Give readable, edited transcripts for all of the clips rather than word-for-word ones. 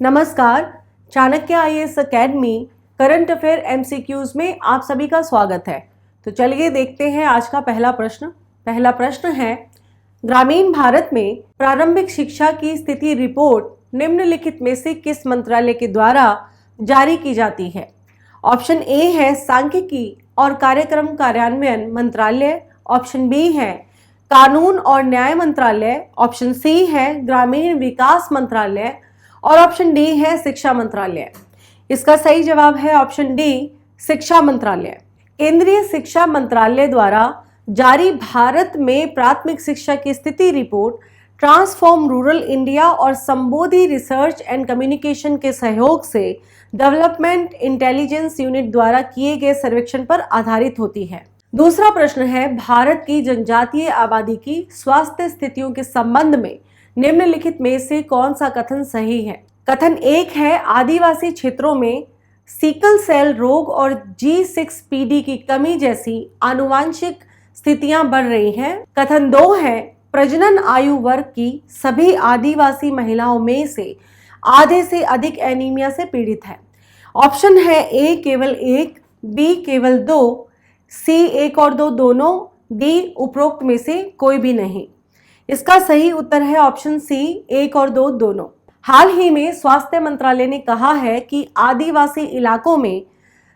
नमस्कार, Chanakya IAS academy current affair MCQs में आप सभी का स्वागत है। तो चलिए देखते हैं आज का पहला प्रश्न। पहला प्रश्न है, ग्रामीण भारत में प्रारंभिक शिक्षा की स्थिति रिपोर्ट निम्नलिखित में से किस मंत्रालय के द्वारा जारी की जाती है? ऑप्शन ए है सांख्यिकी और कार्यक्रम कार्यान्वयन मंत्रालय, ऑप्शन बी है कानून और न्याय मंत्रालय, ऑप्शन सी है ग्रामीण विकास मंत्रालय और ऑप्शन डी है शिक्षा मंत्रालय। इसका सही जवाब है ऑप्शन डी, शिक्षा मंत्रालय। केंद्रीय शिक्षा मंत्रालय द्वारा जारी भारत में प्राथमिक शिक्षा की स्थिति रिपोर्ट ट्रांसफॉर्म रूरल इंडिया और संबोधि रिसर्च एंड कम्युनिकेशन के सहयोग से डेवलपमेंट इंटेलिजेंस यूनिट द्वारा किए गए सर्वेक्षण पर आधारित होती है। दूसरा प्रश्न है, भारत की जनजातीय आबादी की स्वास्थ्य स्थितियों के संबंध में निम्नलिखित में से कौन सा कथन सही है? कथन एक है, आदिवासी क्षेत्रों में सिकल सेल रोग और G6PD की कमी जैसी आनुवांशिक स्थितियां बढ़ रही हैं। कथन दो है, प्रजनन आयु वर्ग की सभी आदिवासी महिलाओं में से आधे से अधिक एनीमिया से पीड़ित है। ऑप्शन है ए केवल एक, बी केवल दो, सी एक और दो दोनों, डी उपरोक्त में से कोई भी नहीं। इसका सही उत्तर है ऑप्शन सी, एक और दो दोनों। हाल ही में स्वास्थ्य मंत्रालय ने कहा है कि आदिवासी इलाकों में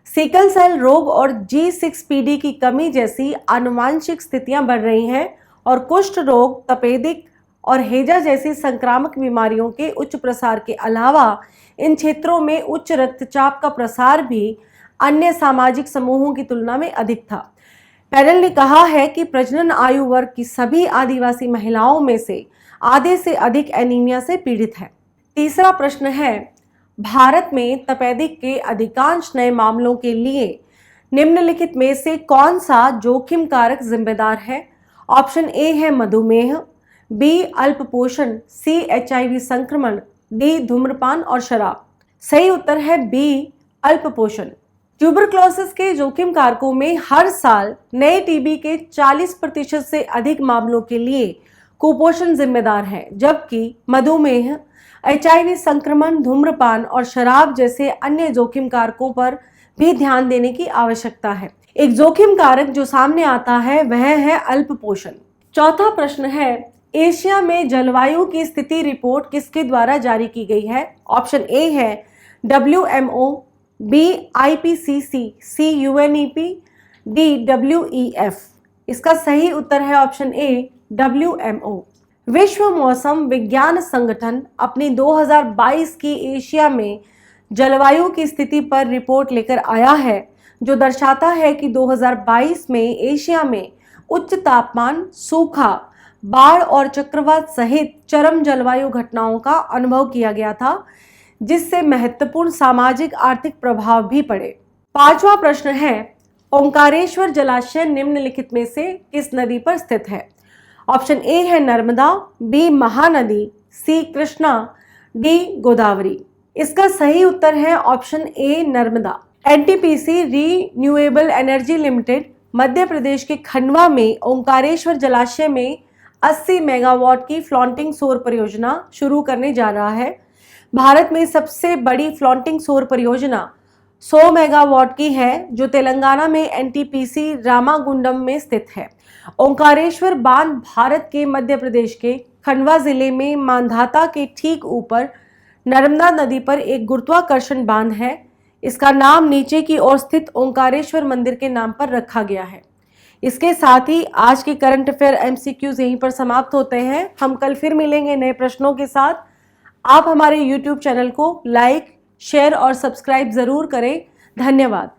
सिकल सेल रोग और G6PD की कमी जैसी आनुवांशिक स्थितियां बढ़ रही हैं और कुष्ठ रोग, तपेदिक और हैजा जैसी संक्रामक बीमारियों के उच्च प्रसार के अलावा इन क्षेत्रों में उच्च रक्तचाप का प्रसार भी अन्य सामाजिक समूहों की तुलना में अधिक था। पैनल ने कहा है कि प्रजनन आयु वर्ग की सभी आदिवासी महिलाओं में से आधे से अधिक एनीमिया से पीड़ित है। तीसरा प्रश्न है, भारत में तपेदिक के अधिकांश नए मामलों के लिए निम्नलिखित में से कौन सा जोखिम कारक जिम्मेदार है? ऑप्शन ए है मधुमेह, बी अल्पपोषण, सी HIV संक्रमण, डी धूम्रपान और शराब। सही उत्तर है बी अल्पपोषण। ट्यूबरक्लोसिस के जोखिम कारकों में हर साल नए टीबी के 40% से अधिक मामलों के लिए कुपोषण जिम्मेदार है, जबकि मधुमेह, HIV संक्रमण, धूम्रपान और शराब जैसे अन्य जोखिम कारकों पर भी ध्यान देने की आवश्यकता है। एक जोखिम कारक जो सामने आता है वह है अल्पपोषण। चौथा प्रश्न है, एशिया में जलवायु की स्थिति रिपोर्ट किसके द्वारा जारी की गई है? ऑप्शन ए है WMO, बी IPCC, सी UNEP, डी WEF। इसका सही उत्तर है ऑप्शन ए WMO। विश्व मौसम विज्ञान संगठन अपनी 2022 की एशिया में जलवायु की स्थिति पर रिपोर्ट लेकर आया है, जो दर्शाता है कि 2022 में एशिया में उच्च तापमान, सूखा, बाढ़ और चक्रवात सहित चरम जलवायु घटनाओं का अनुभव किया गया था, जिससे महत्वपूर्ण सामाजिक आर्थिक प्रभाव भी पड़े। पांचवा प्रश्न है, ओंकारेश्वर जलाशय निम्नलिखित में से किस नदी पर स्थित है? ऑप्शन ए है Narmada, B Mahanadi, C Krishna, D Godavari. इसका सही उत्तर है option A Narmada. NTPC renewable energy limited Madhya Pradesh के खंडवा में ओंकारेश्वर जलाशय में 80 मेगावाट की फ्लोटिंग सौर परियोजना शुरू करने जा रहा है। भारत में सबसे बड़ी फ्लोटिंग सौर परियोजना 100 मेगावाट की है, जो तेलंगाना में NTPC रामागुंडम में स्थित है। ओंकारेश्वर बांध भारत के मध्य प्रदेश के खंडवा जिले में मांधाता के ठीक ऊपर नर्मदा नदी पर एक गुरुत्वाकर्षण बांध है। इसका नाम नीचे की ओर स्थित ओंकारेश्वर मंदिर के नाम पर रखा गया है। इसके साथ ही आज के करंट अफेयर MCQs यहीं पर समाप्त होते हैं। हम कल फिर मिलेंगे नए प्रश्नों के साथ। आप हमारे YouTube चैनल को लाइक, शेयर और सब्सक्राइब जरूर करें। धन्यवाद।